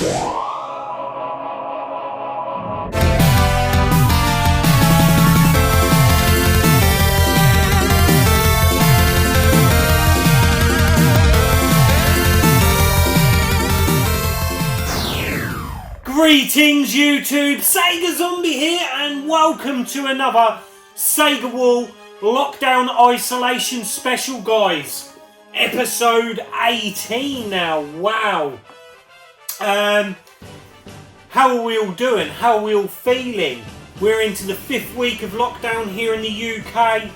Greetings YouTube, Sega Zombie here and welcome to another Sega Wall Lockdown Isolation Special, guys. Episode 18 now, wow. How are we all doing? How are we all feeling? We're into the 5th week of lockdown here in the UK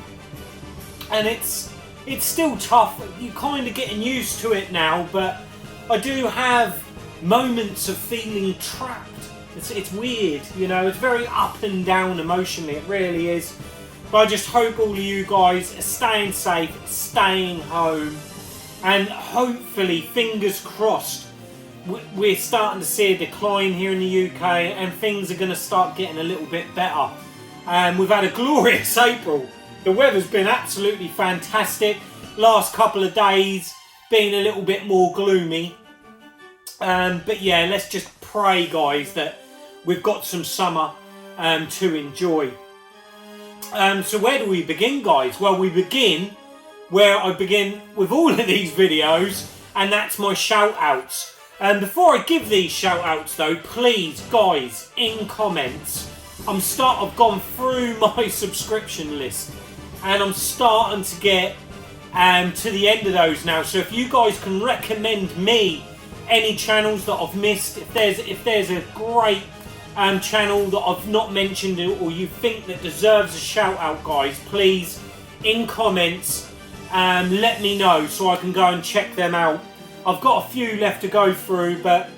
and it's still tough. You're kind of getting used to it now, but I do have moments of feeling trapped. It's weird, you know, it's very up and down emotionally, it really is. But I just hope all of you guys are staying safe, staying home, and hopefully, fingers crossed, we're starting to see a decline here in the UK and things are going to start getting a little bit better. We've had a glorious April. The weather's been absolutely fantastic. Last couple of days been a little bit more gloomy. But yeah, let's just pray, guys, that we've got some summer to enjoy. So where do we begin, guys? Well, we begin where I begin with all of these videos, and that's my shout-outs. Before I give these shout-outs, though, please, guys, in comments, I've gone through my subscription list, and I'm starting to get to the end of those now. So if you guys can recommend me any channels that I've missed, if there's a great channel that I've not mentioned or you think that deserves a shout out, guys, please in comments let me know so I can go and check them out. I've got a few left to go through, but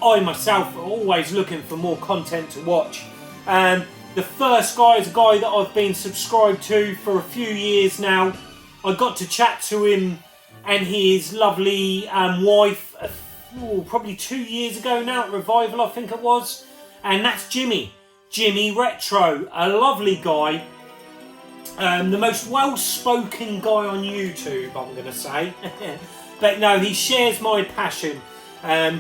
I myself are always looking for more content to watch. The first guy is a guy that I've been subscribed to for a few years now. I got to chat to him and his lovely wife, probably 2 years ago now, at Revival I think it was, and that's Jimmy Retro, a lovely guy, the most well-spoken guy on YouTube, I'm going to say, but no, he shares my passion.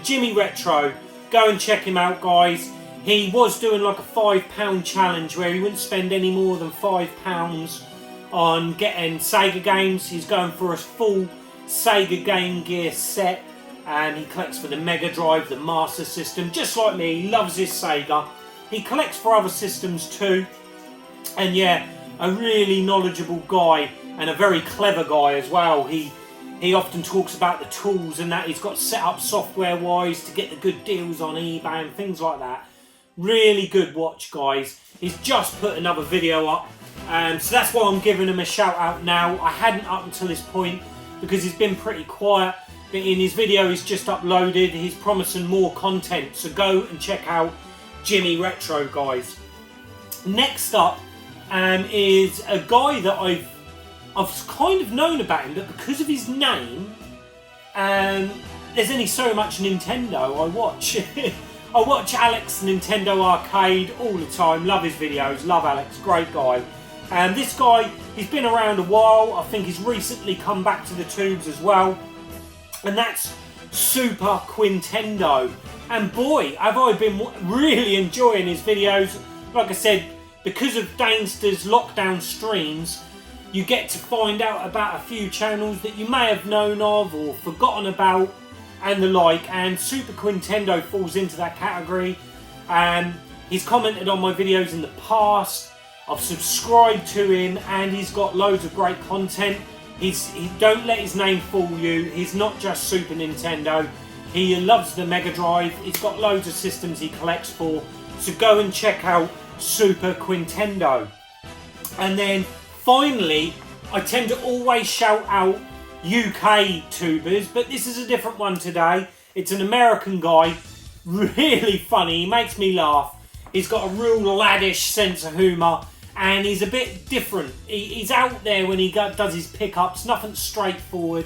Jimmy Retro, go and check him out, guys. He was doing like a £5 challenge where he wouldn't spend any more than £5 on getting Sega games. He's going for a full Sega Game Gear set, and he collects for the Mega Drive, the Master System, just like me. He loves his Sega. He collects for other systems too, and yeah, a really knowledgeable guy and a very clever guy as well. He often talks about the tools and that he's got set up software wise to get the good deals on eBay and things like that. Really good watch, guys. He's just put another video up, so that's why I'm giving him a shout out now. I hadn't up until this point because he's been pretty quiet, but in his video he's just uploaded, he's promising more content, so go and check out Jimmy Retro, guys. Next up is a guy that I've kind of known about him, but because of his name, there's only so much Nintendo I watch. I watch Alex Nintendo Arcade all the time, love his videos, love Alex, great guy. And this guy, he's been around a while. I think he's recently come back to the tubes as well. And that's Super Quintendo. And boy, have I been really enjoying his videos. Like I said, because of Danester's lockdown streams, you get to find out about a few channels that you may have known of or forgotten about and the like. And Super Quintendo falls into that category. He's commented on my videos in the past. I've subscribed to him and he's got loads of great content. He don't let his name fool you. He's not just Super Nintendo. He loves the Mega Drive. He's got loads of systems he collects for. So go and check out Super Quintendo. And then finally, I tend to always shout out UK tubers, but this is a different one today. It's an American guy, really funny. He makes me laugh. He's got a real laddish sense of humour. And he's a bit different. He's out there when he does his pickups, nothing straightforward.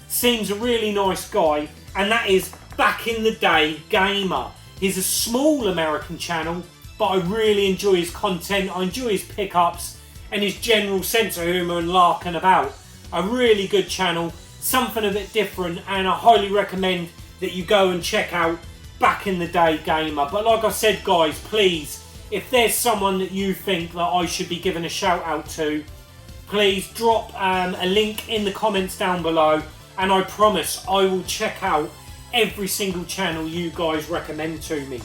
Seems a really nice guy, and that is Back in the Day Gamer. He's a small American channel, but I really enjoy his content. I enjoy his pickups and his general sense of humour and larking about. A really good channel, something a bit different, and I highly recommend that you go and check out back in the day gamer. But like I said, guys, please, if there's someone that you think that I should be giving a shout out to, please drop a link in the comments down below, and I promise I will check out every single channel you guys recommend to me,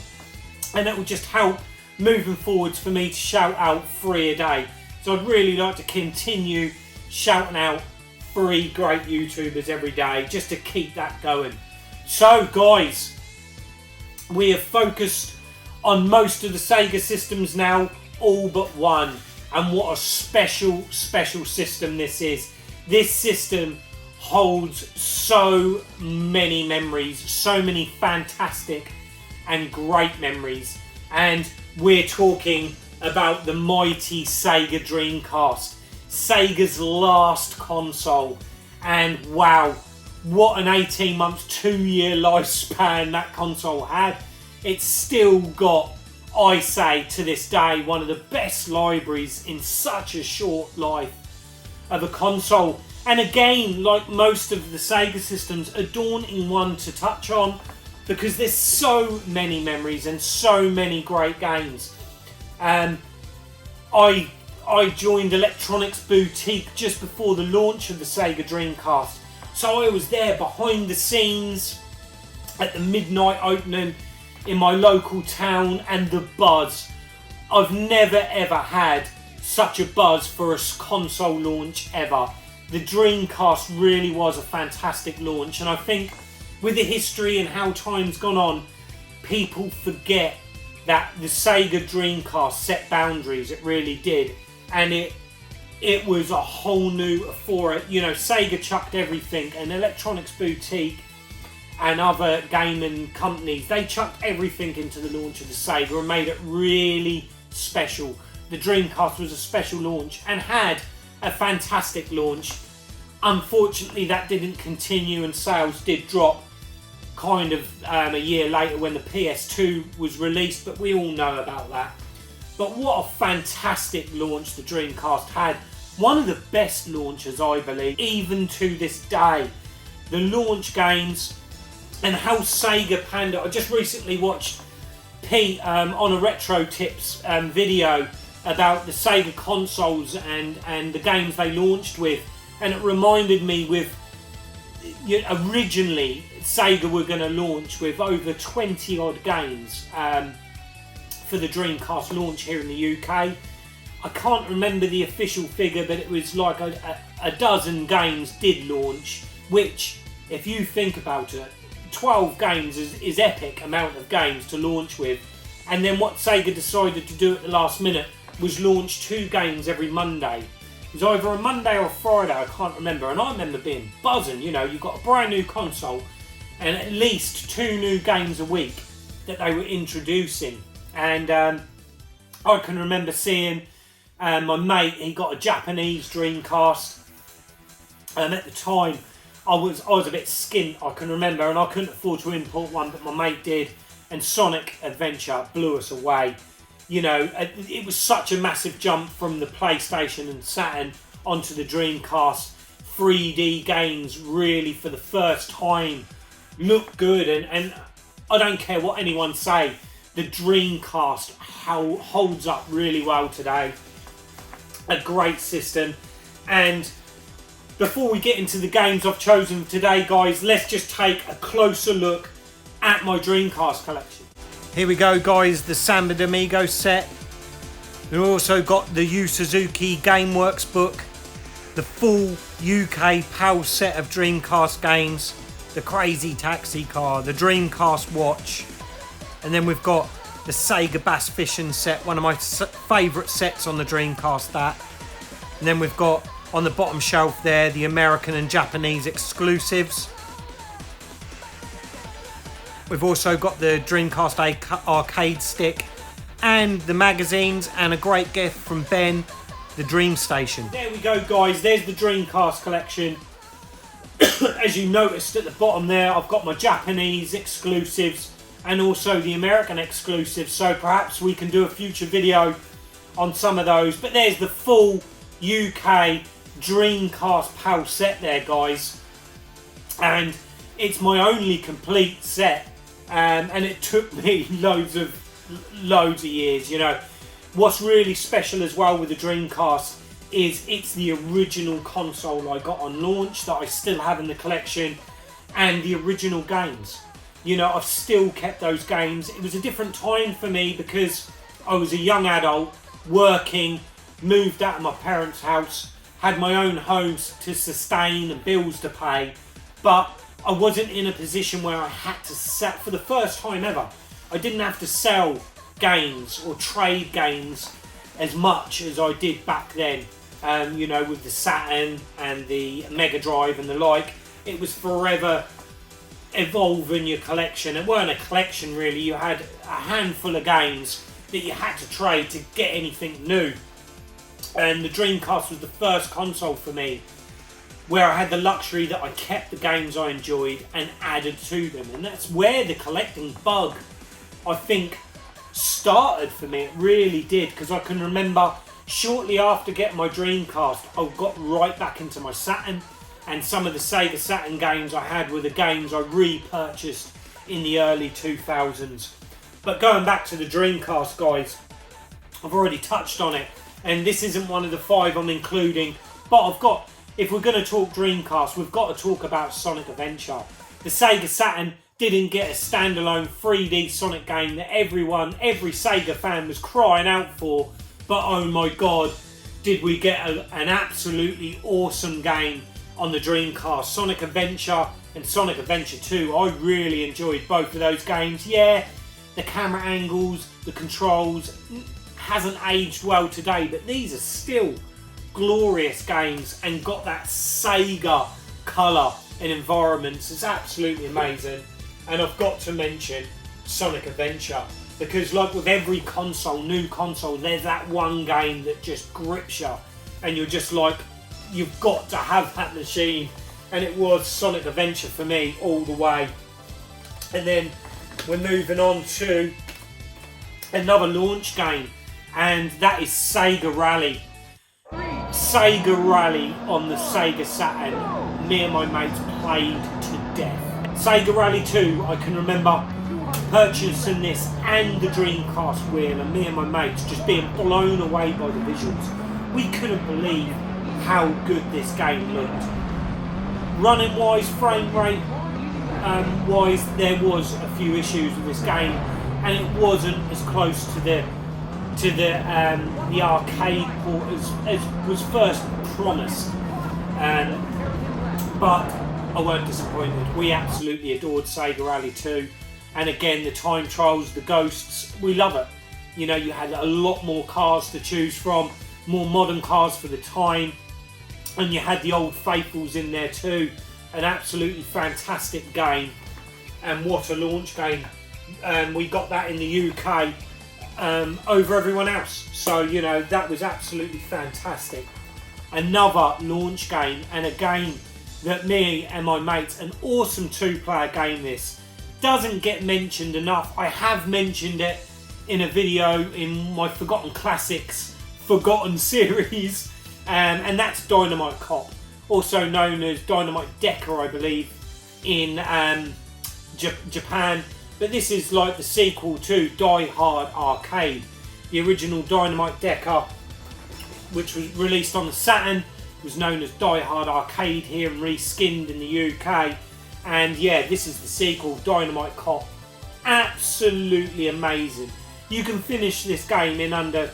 and it will just help moving forwards for me to shout out 3 a day. So I'd really like to continue shouting out 3 great YouTubers every day just to keep that going. So guys, we have focused on most of the Sega systems now, all but one, and what a special system this is. This system holds so many memories, so many fantastic and great memories, and we're talking about the mighty Sega Dreamcast, Sega's last console. And wow, what an 18 months, 2-year lifespan that console had. It's still got, I say to this day, one of the best libraries in such a short life of a console. And again, like most of the Sega systems, a daunting one to touch on, because there's so many memories and so many great games. I joined Electronics Boutique just before the launch of the Sega Dreamcast, so I was there behind the scenes at the midnight opening in my local town, and the buzz. I've never ever had such a buzz for a console launch ever. The Dreamcast really was a fantastic launch, and I think with the history and how time's gone on, people forget that the Sega Dreamcast set boundaries. It really did, and it was a whole new for it. You know, Sega chucked everything, and Electronics Boutique and other gaming companies, they chucked everything into the launch of the Sega and made it really special. The Dreamcast was a special launch and had a fantastic launch. Unfortunately, that didn't continue, and sales did drop kind of a year later when the PS2 was released, but we all know about that. But what a fantastic launch the Dreamcast had. One of the best launches, I believe, even to this day. The launch games and how Sega panned it. I just recently watched Pete on a Retro Tips video about the Sega consoles and the games they launched with, and it reminded me with originally Sega were going to launch with over 20 odd games for the Dreamcast launch here in the UK. I can't remember the official figure, but it was like a dozen games did launch, which, if you think about it, 12 games is epic amount of games to launch with. And then what Sega decided to do at the last minute was launch 2 games every Monday. It was either a Monday or a Friday, I can't remember, and I remember being buzzing. You know, you've got a brand new console and at least 2 new games a week that they were introducing. And I can remember seeing my mate, he got a Japanese Dreamcast, and at the time I was a bit skint, I can remember, and I couldn't afford to import one, but my mate did, and Sonic Adventure blew us away. You know, it was such a massive jump from the PlayStation and Saturn onto the Dreamcast. 3D games really for the first time look good, and I don't care what anyone say, the Dreamcast holds up really well today. A great system. And before we get into the games I've chosen today, guys, let's just take a closer look at my Dreamcast collection. Here we go, guys, the Samba D'Amigo set. We've also got the Yu Suzuki Gameworks book, the full UK PAL set of Dreamcast games, the Crazy Taxi Car, the Dreamcast watch, and then we've got the Sega Bass Fishing set, one of my favourite sets on the Dreamcast, that. And then we've got on the bottom shelf there the American and Japanese exclusives. We've also got the Dreamcast arcade stick and the magazines, and a great gift from Ben, the Dream Station. There we go, guys, there's the Dreamcast collection. As you noticed at the bottom there, I've got my Japanese exclusives and also the American exclusives, so perhaps we can do a future video on some of those. But there's the full UK Dreamcast PAL set there, guys, and it's my only complete set and it took me loads of years, you know. What's really special as well with the Dreamcast is it's the original console I got on launch that I still have in the collection, and the original games. You know, I've still kept those games. It was a different time for me because I was a young adult, working, moved out of my parents' house, had my own home to sustain and bills to pay, but I wasn't in a position where I had to sell, for the first time ever, I didn't have to sell games or trade games as much as I did back then. You know, with the Saturn and the Mega Drive and the like, it was forever evolving your collection. It weren't a collection really, you had a handful of games that you had to trade to get anything new. And the Dreamcast was the first console for me where I had the luxury that I kept the games I enjoyed and added to them. And that's where the collecting bug, I think, started for me. It really did, because I can remember shortly after getting my Dreamcast, I got right back into my Saturn, and some of the Sega Saturn games I had were the games I repurchased in the early 2000s. But going back to the Dreamcast, guys, I've already touched on it, and this isn't one of the 5 I'm including, but I've got, if we're going to talk Dreamcast, we've got to talk about Sonic Adventure. The Sega Saturn didn't get a standalone 3D Sonic game that every Sega fan was crying out for, but oh my god, did we get an absolutely awesome game on the Dreamcast. Sonic Adventure and Sonic Adventure 2, I really enjoyed both of those games. Yeah, the camera angles, the controls, hasn't aged well today, but these are still glorious games and got that Sega colour and environments. It's absolutely amazing. And I've got to mention Sonic Adventure, because like with every console, new console, there's that one game that just grips you and you're just like, you've got to have that machine. And it was Sonic Adventure for me all the way. And then we're moving on to another launch game, and that is Sega Rally. Sega Rally on the Sega Saturn, me and my mates played to death. Sega Rally 2, I can remember purchasing this and the Dreamcast wheel, and me and my mates just being blown away by the visuals. We couldn't believe how good this game looked. Running wise, frame rate wise, there was a few issues with this game, and it wasn't as close to the arcade port as was first promised. But I weren't disappointed. We absolutely adored Sega Rally 2, and again, the time trials, the ghosts, we love it. You know, you had a lot more cars to choose from, more modern cars for the time, and you had the old faithfuls in there too. An absolutely fantastic game, and what a launch game. We got that in the UK over everyone else, so you know, that was absolutely fantastic. Another launch game, and a game that me and my mates, an awesome 2-player game, this doesn't get mentioned enough. I have mentioned it in a video in my Forgotten Classics Forgotten series, and that's Dynamite Cop, also known as Dynamite Decker, I believe, in Japan. But this is like the sequel to Die Hard Arcade. The original Dynamite Decker, which was released on the Saturn, was known as Die Hard Arcade here and reskinned in the UK. And yeah, this is the sequel, Dynamite Cop. Absolutely amazing. You can finish this game in under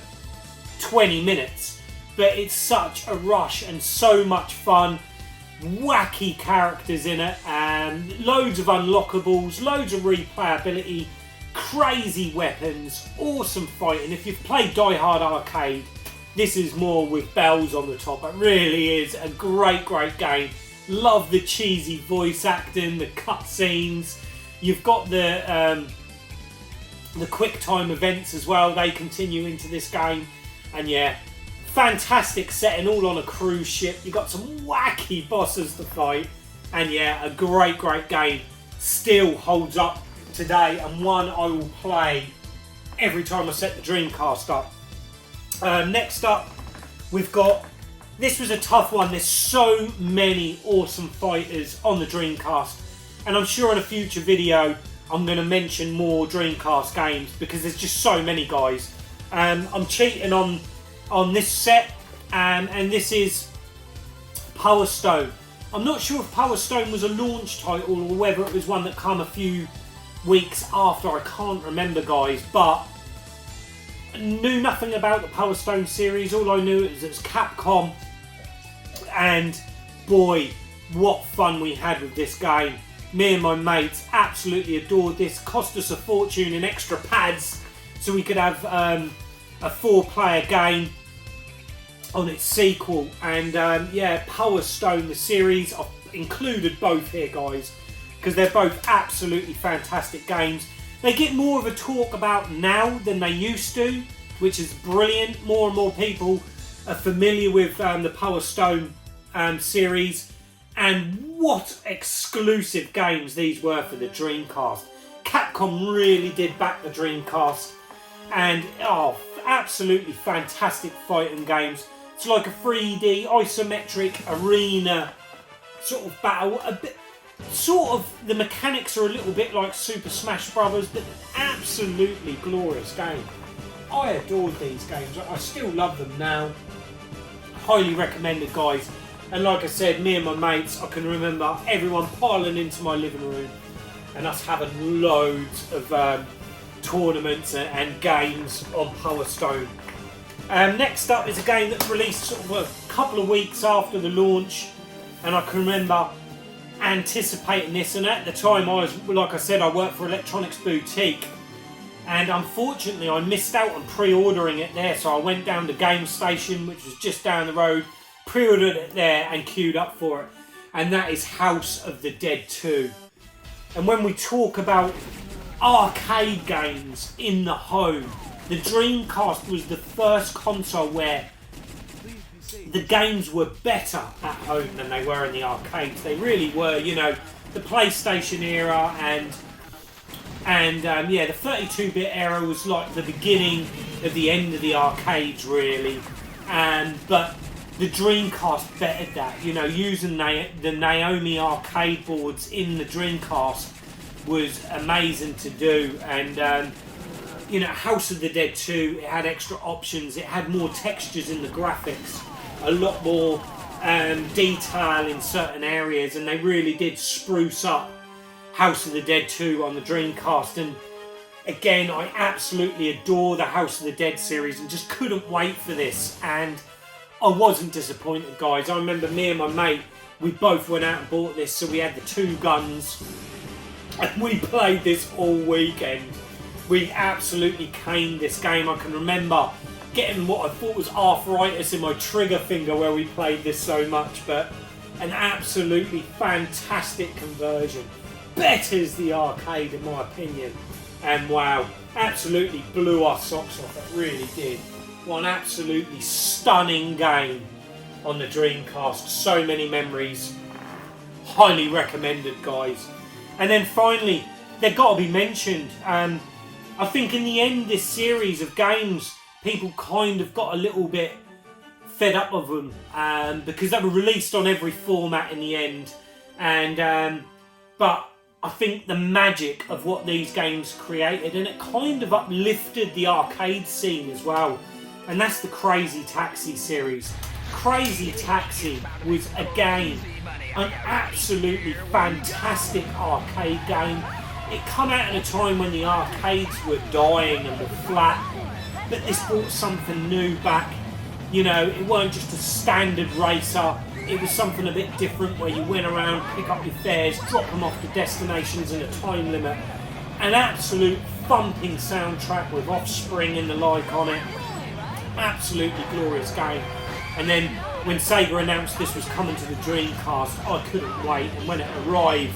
20 minutes, but it's such a rush and so much fun. Wacky characters in it, and loads of unlockables, loads of replayability, crazy weapons, awesome fighting. If you've played Die Hard Arcade, this is more with bells on the top. It really is a great game. Love the cheesy voice acting, the cutscenes. You've got the quick time events as well. They continue into this game, and yeah, fantastic setting, all on a cruise ship. You got some wacky bosses to fight, and yeah, a great game. Still holds up today, and one I will play every time I set the Dreamcast up. Next up, we've got, this was a tough one. There's so many awesome fighters on the Dreamcast, and I'm sure in a future video I'm going to mention more Dreamcast games because there's just so many, guys. I'm cheating on this set, and this is Power Stone. I'm not sure if Power Stone was a launch title or whether it was one that came a few weeks after. I can't remember, guys, but I knew nothing about the Power Stone series. All I knew is it was Capcom, and boy, what fun we had with this game. Me and my mates absolutely adored this. Cost us a fortune in extra pads so we could have a 4-player game on its sequel. And yeah, Power Stone, the series, I've included both here, guys, because they're both absolutely fantastic games. They get more of a talk about now than they used to, which is brilliant. More and more people are familiar with the Power Stone series, and what exclusive games these were for the Dreamcast. Capcom really did back the Dreamcast, and absolutely fantastic fighting games. It's like a 3D isometric arena sort of battle. A bit, sort of, the mechanics are a little bit like Super Smash Brothers, but absolutely glorious game. I adored these games. I still love them now. Highly recommended, guys. And like I said, me and my mates, I can remember everyone piling into my living room and us having loads of tournaments and games on Power Stone. Next up is a game that released sort of a couple of weeks after the launch, and I can remember anticipating this, and at the time I was, like I said, I worked for Electronics Boutique, and unfortunately I missed out on pre-ordering it there, so I went down to Game Station, which was just down the road, pre-ordered it there and queued up for it, and that is House of the Dead 2. And when we talk about arcade games in the home, the Dreamcast was the first console where the games were better at home than they were in the arcades. They really were, you know, the PlayStation era and yeah, the 32-bit era was like the beginning of the end of the arcades, really. But the Dreamcast bettered that, you know, using the Naomi arcade boards in the Dreamcast was amazing to do. And you know, House of the Dead 2, it had extra options, it had more textures in the graphics, a lot more detail in certain areas, and they really did spruce up House of the Dead 2 on the Dreamcast. And again, I absolutely adore the House of the Dead series and just couldn't wait for this, and I wasn't disappointed, guys. I remember me and my mate, we both went out and bought this, so we had the 2 guns and we played this all weekend. We absolutely caned this game. I can remember getting what I thought was arthritis in my trigger finger where we played this so much, but an absolutely fantastic conversion. Betters the arcade in my opinion, and wow, absolutely blew our socks off. It really did. What an absolutely stunning game on the Dreamcast. So many memories. Highly recommended, guys. And then finally, they've got to be mentioned. I think in the end, this series of games, people kind of got a little bit fed up of them because they were released on every format in the end. But I think the magic of what these games created, and it kind of uplifted the arcade scene as well, and that's the Crazy Taxi series. Crazy Taxi was, again, an absolutely fantastic arcade game. It come out at a time when the arcades were dying and were flat, but this brought something new back. You know, it weren't just a standard racer, it was something a bit different where you went around, pick up your fares, drop them off to destinations in a time limit. An absolute thumping soundtrack with Offspring and the like on it. Absolutely glorious game. And then when Sega announced this was coming to the Dreamcast, I couldn't wait, and when it arrived,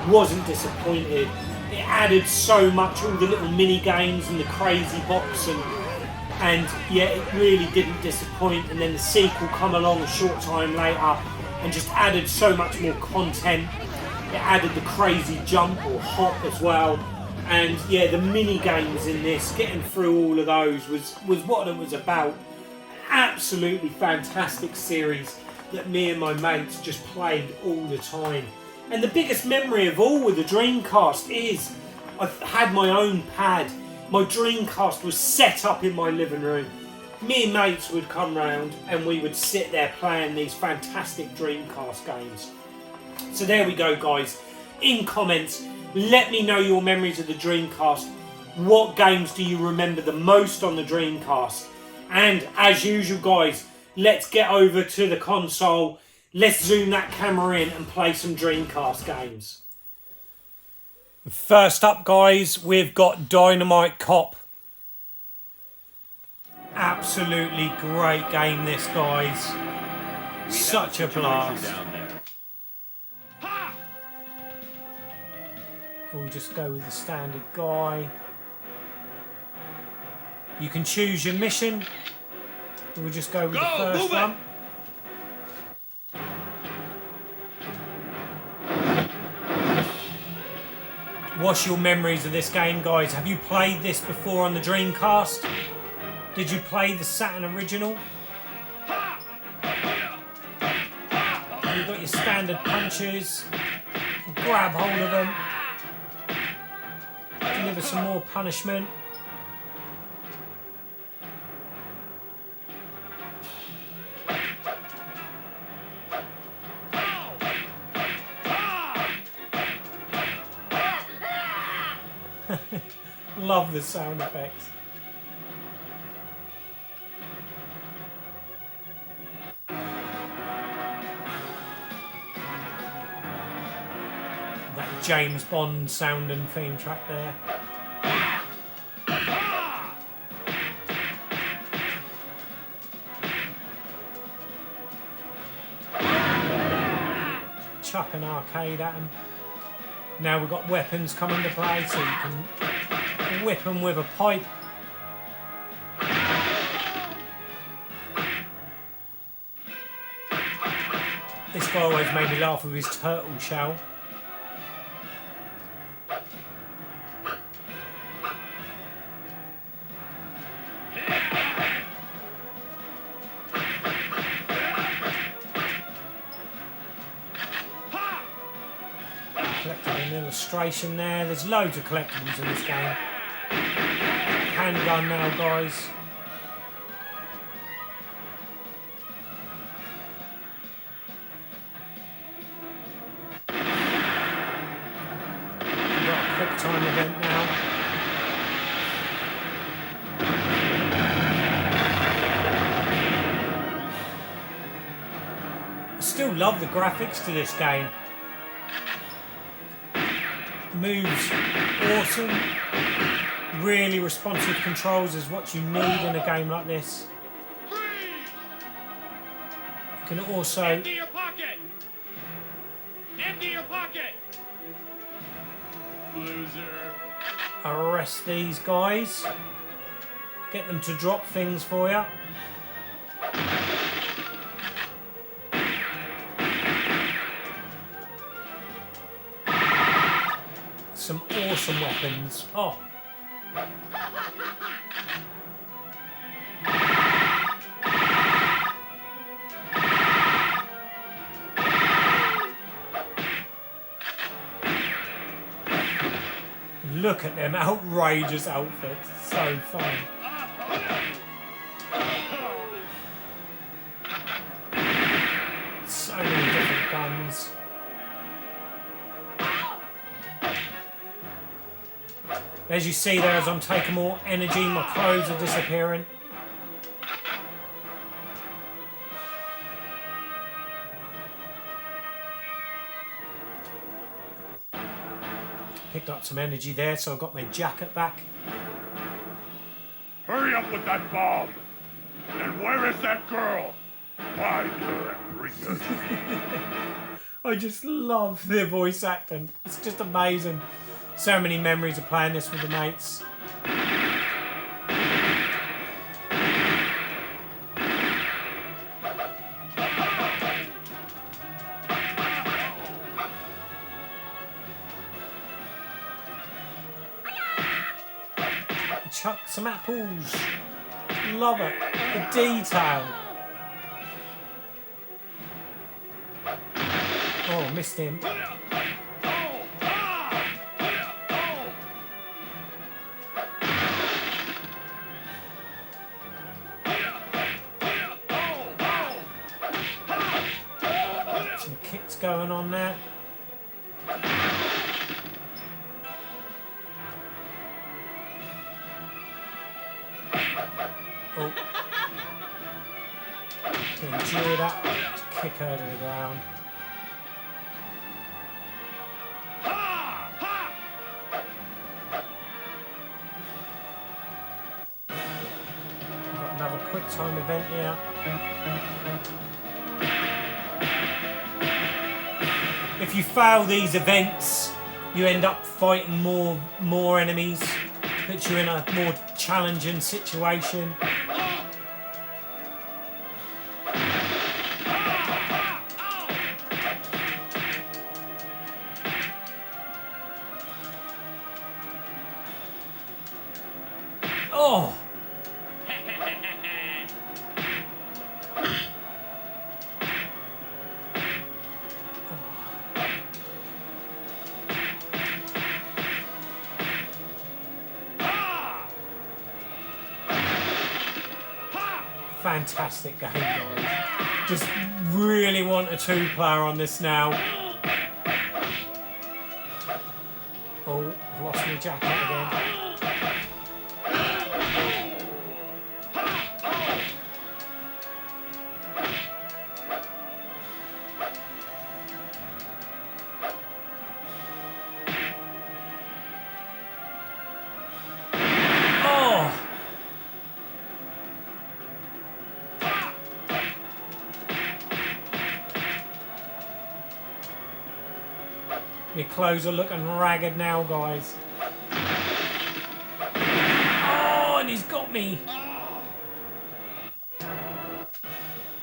wasn't disappointed. It added so much, all the little mini games and the crazy box, and yeah, it really didn't disappoint. And then the sequel come along a short time later and just added so much more content. It added the crazy jump or hop as well, and yeah, the mini games in this, getting through all of those was what it was about. Absolutely fantastic series that me and my mates just played all the time. And the biggest memory of all with the Dreamcast is I had my own pad. My Dreamcast was set up in my living room. Me and mates would come round and we would sit there playing these fantastic Dreamcast games. So there we go, guys. In comments, let me know your memories of the Dreamcast. What games do you remember the most on the Dreamcast? And as usual, guys, let's get over to the console. Let's zoom that camera in and play some Dreamcast games. First up, guys, we've got Dynamite Cop. Absolutely great game, this, guys. Such a blast. We'll just go with the standard guy. You can choose your mission. We'll just go with the first one. What's your memories of this game, guys? Have you played this before on the Dreamcast? Did you play the Saturn original? You've got your standard punches. Grab hold of them. Deliver some more punishment. Love the sound effects. That James Bond sound and theme track there. Chuck an arcade at him. Now we've got weapons come into play, so you can whip them with a pipe. This guy always made me laugh with his turtle shell. Collected an illustration there. There's loads of collectibles in this game. Handgun now, guys. We've got a quick time event now. I still love the graphics to this game. Moves awesome. Really responsive controls is what you need in a game like this. You can also empty your pocket. Empty your pocket. Loser. Arrest these guys. Get them to drop things for you. Some awesome weapons. Oh. Look at them outrageous outfits. So fun. So many different guns. As you see there, as I'm taking more energy, my clothes are disappearing. Picked up some energy there, so I got my jacket back. Hurry up with that bomb! And where is that girl? Find her and bring her to me. I just love their voice acting. It's just amazing. So many memories of playing this with the mates. Chuck some apples. Love it. The detail. Oh, missed him. going on there. Oh. Getting geared up. Kick her to the ground. Got another quick time event here. If you fail these events, you end up fighting more enemies. Puts you in a more challenging situation. Oh! Fantastic game, guys. Just really want a 2-player on this now. Oh, I've lost my jacket again. My clothes are looking ragged now, guys. Oh, and he's got me.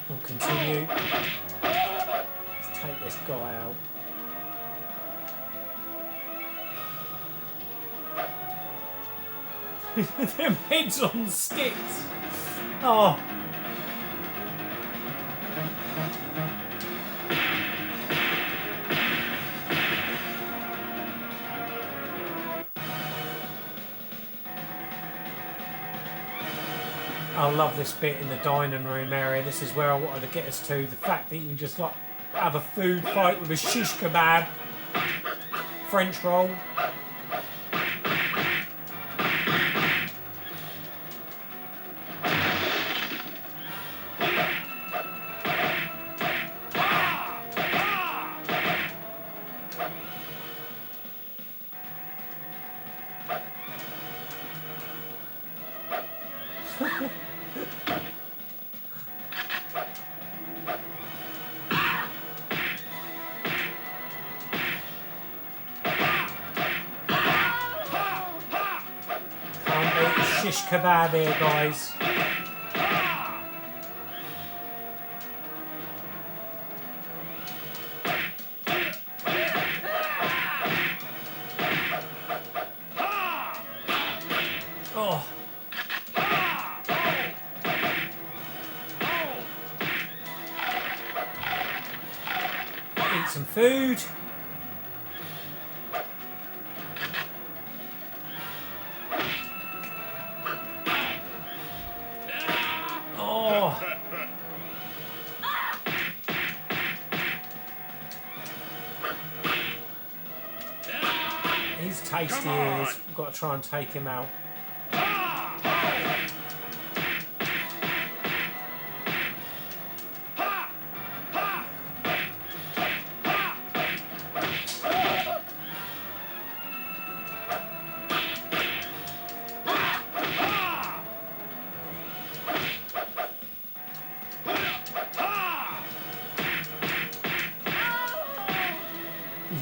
We'll continue. Let's take this guy out. Them heads on sticks. Oh. I love this bit in the dining room area. This is where I wanted to get us to. The fact that you can just like have a food fight with a shish kebab, French roll. Shish kebab here, guys. Oh. Eat some food. He's tasty, we've got to try and take him out.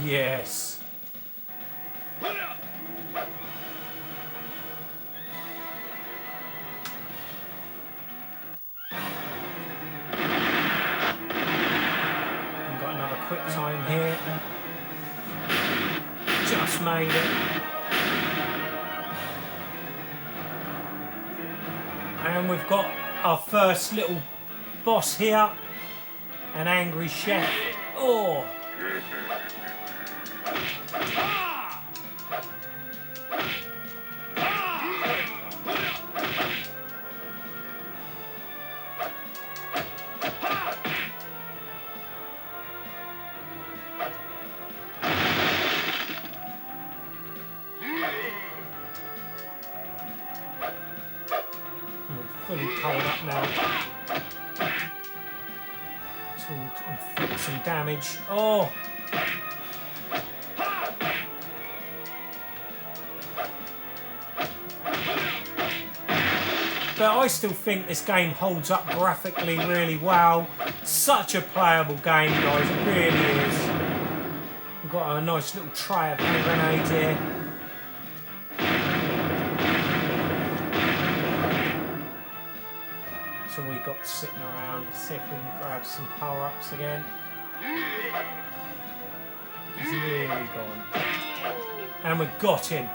Yes. Quick time here. Just made it. And we've got our first little boss here. An angry chef. Oh! fully powered up now. To inflict some damage. Oh! But I still think this game holds up graphically really well. Such a playable game, guys. It really is. We've got a nice little tray of hand grenades here. So we got sitting around. Let's see if we can grab some power-ups again. He's nearly gone. And we've got him.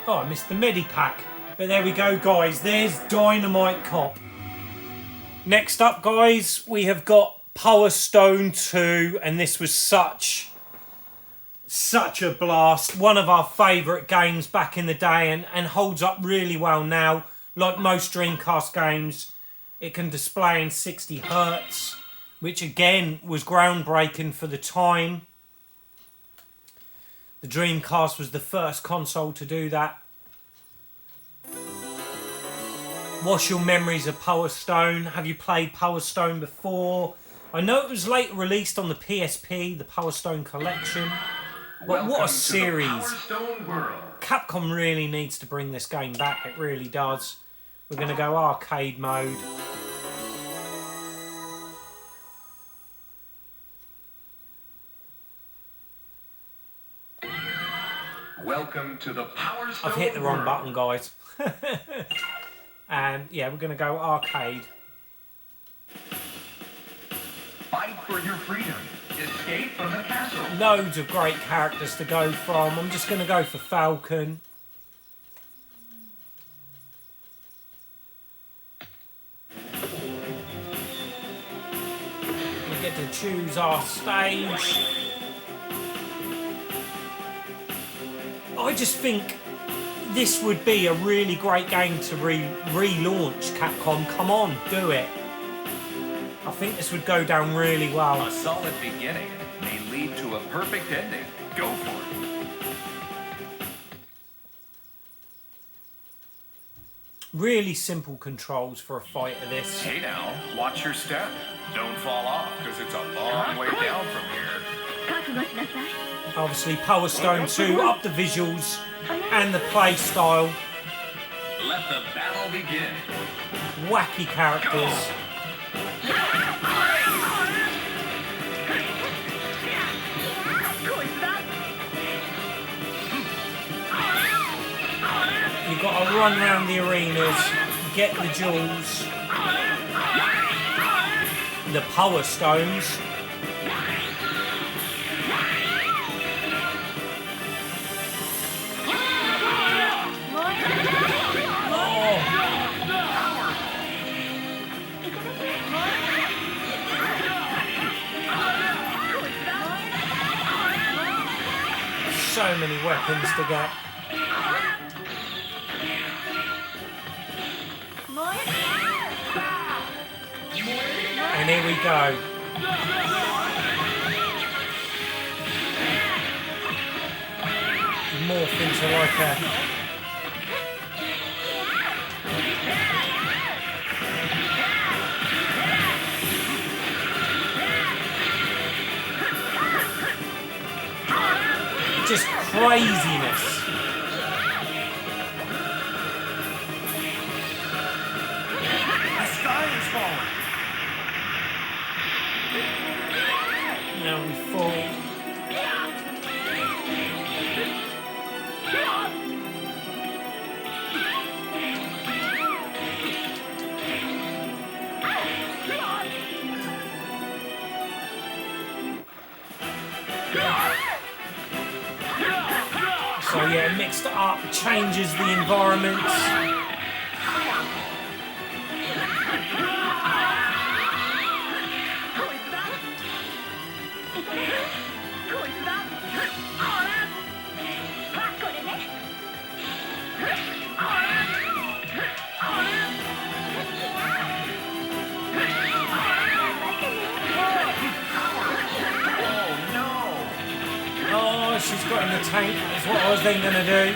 Oh, I missed the Medipack. But there we go, guys. There's Dynamite Cop. Next up, guys, we have got Power Stone 2. And this was such a blast. One of our favourite games back in the day and holds up really well now. Like most Dreamcast games, it can display in 60 Hz, which again was groundbreaking for the time. The Dreamcast was the first console to do that. What's your memories of Power Stone? Have you played Power Stone before? I know it was later released on the PSP, the Power Stone Collection. But what a series. Capcom really needs to bring this game back, it really does. We're going to go arcade mode. Welcome to the Power Stone. I've hit the wrong button, guys. And yeah, we're going to go arcade. Fight for your freedom. Escape from the castle. Loads of great characters to go from. I'm just going to go for Falcon. We get to choose our stage. I just think this would be a really great game to relaunch, Capcom. Come on, do it. I think this would go down really well. A solid beginning may lead to a perfect ending. Go for it. Really simple controls for a fight of this. Hey now, watch your step. Don't fall off, because it's a long way down from here. Obviously, Power Stone 2, up the visuals and the play style. Let the battle begin. Wacky characters. You've got to run around the arenas, get the jewels, the Power Stones. So many weapons to get. And here we go. Morph into like a... just craziness. The sky is falling. Now we fall. So yeah, mixed it up, changes the environments. she's got in the tank. That's what I was then going to do.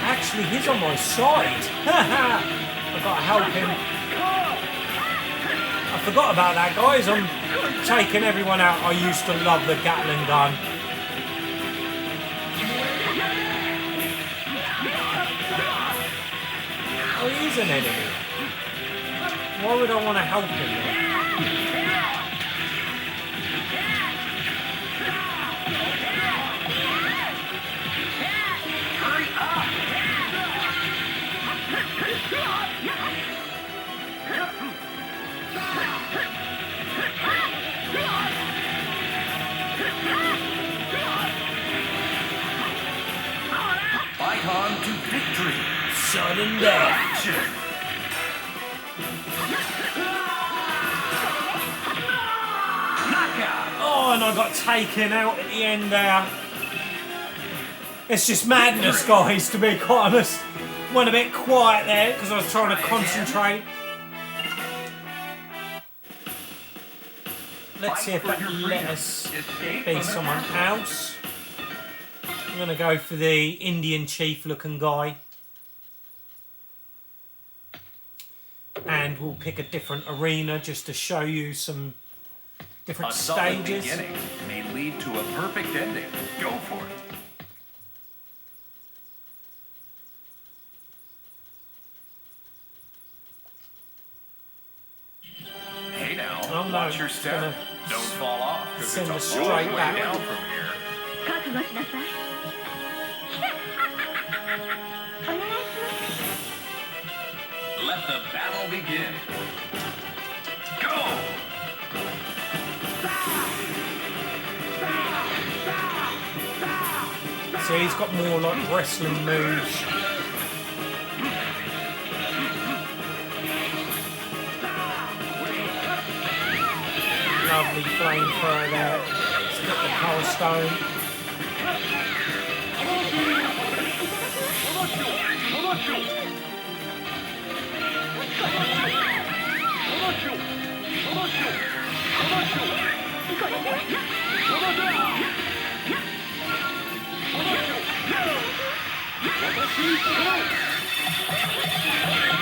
Actually, he's on my side. I've got to help him. I forgot about that, guys. I'm taking everyone out. I used to love the Gatling gun. Oh, he is an enemy. Why would I want to help him then? Icon to victory. Sudden death. Knockout. Oh, and I got taken out at the end there. It's just madness, guys, to be quite honest. Went a bit quiet there because I was trying to concentrate. Let's see if that can let us be someone else. I'm going to go for the Indian chief looking guy. And we'll pick a different arena just to show you some different A solid stages. beginning may lead to a perfect ending. Go for it. Hey now, Oh, no, watch your it's step. gonna Don't fall off, because send it's us a long straight way back. down from here. 覚悟しなさい。お願いします。 Let the battle begin. Go! So he's got more like wrestling moves. Lovely flamethrower there. Let's get the power stone.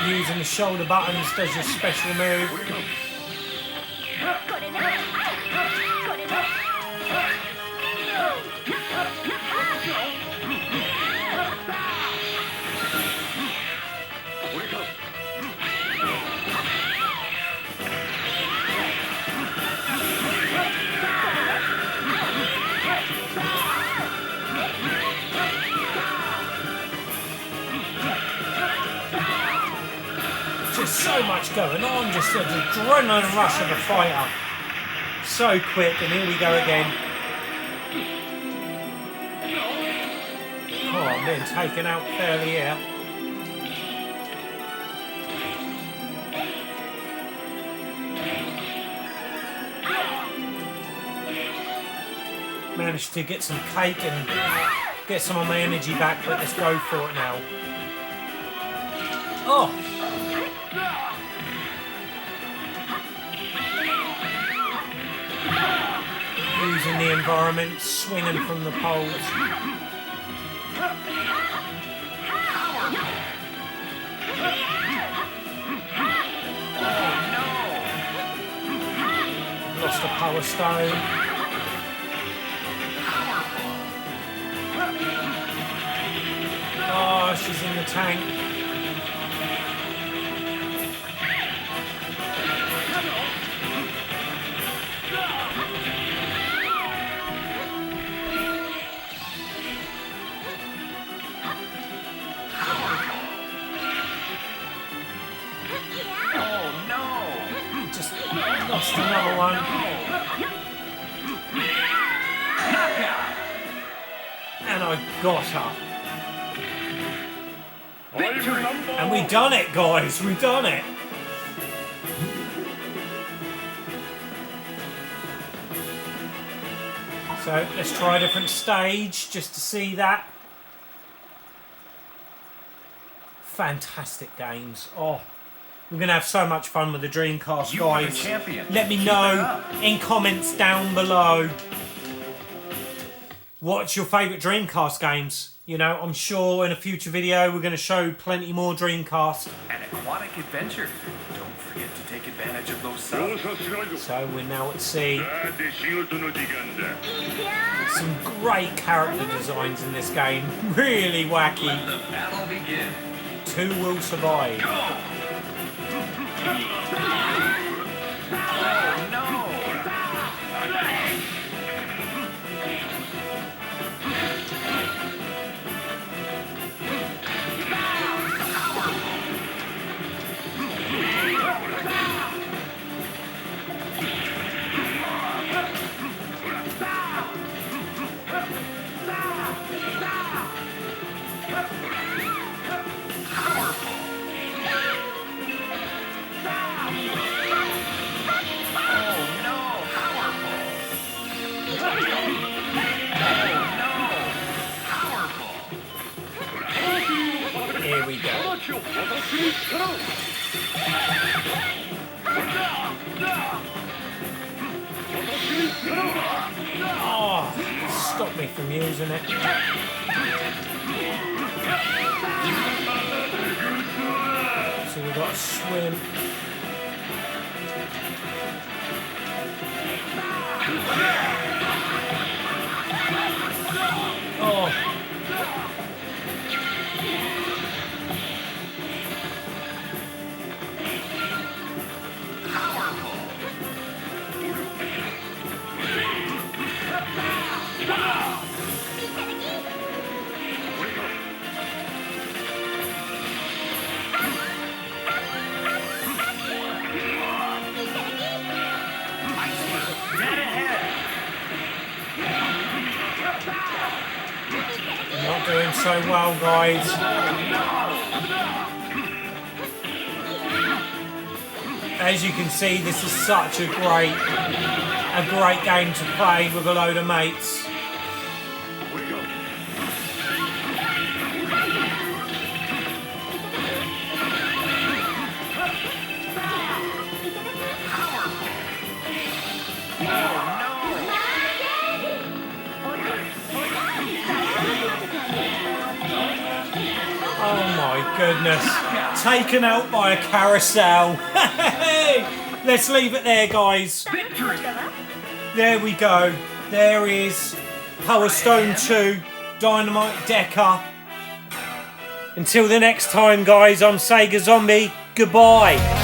Using the shoulder buttons does your special move. Just so much going on, just an adrenaline rush of a fighter. So quick, and here we go again. Oh, I'm being taken out fairly here. Managed to get some cake and get some of my energy back, but let's go for it now. Oh! Using the environment, swinging from the poles. Lost a power stone. Oh, she's in the tank. Just lost another one. And I got her. And we done it, guys. We done it. So let's try a different stage just to see that. Fantastic games. Oh, we're going to have so much fun with the Dreamcast, You are the guys. champion. Let me Keep it know up. in comments down below what's your favourite Dreamcast games. You know, I'm sure in a future video we're going to show plenty more Dreamcast. An aquatic adventure. Don't forget to take advantage of those 容 subs. 赦しないぞ So we're now at sea. さて仕事の時間だ Some great character designs in this game. Really wacky. The battle begin. Two will survive. Oh no! Here we go. Oh, stop me from using it. So we've got to swim. Oh. Not doing so well, guys. As you can see, this is such a great game to play with a load of mates. Oh my goodness. Taken out by a carousel. Let's leave it there, guys. There we go. There is Power Stone 2, Dynamite Decker. Until the next time, guys, I'm Sega Zombie. Goodbye.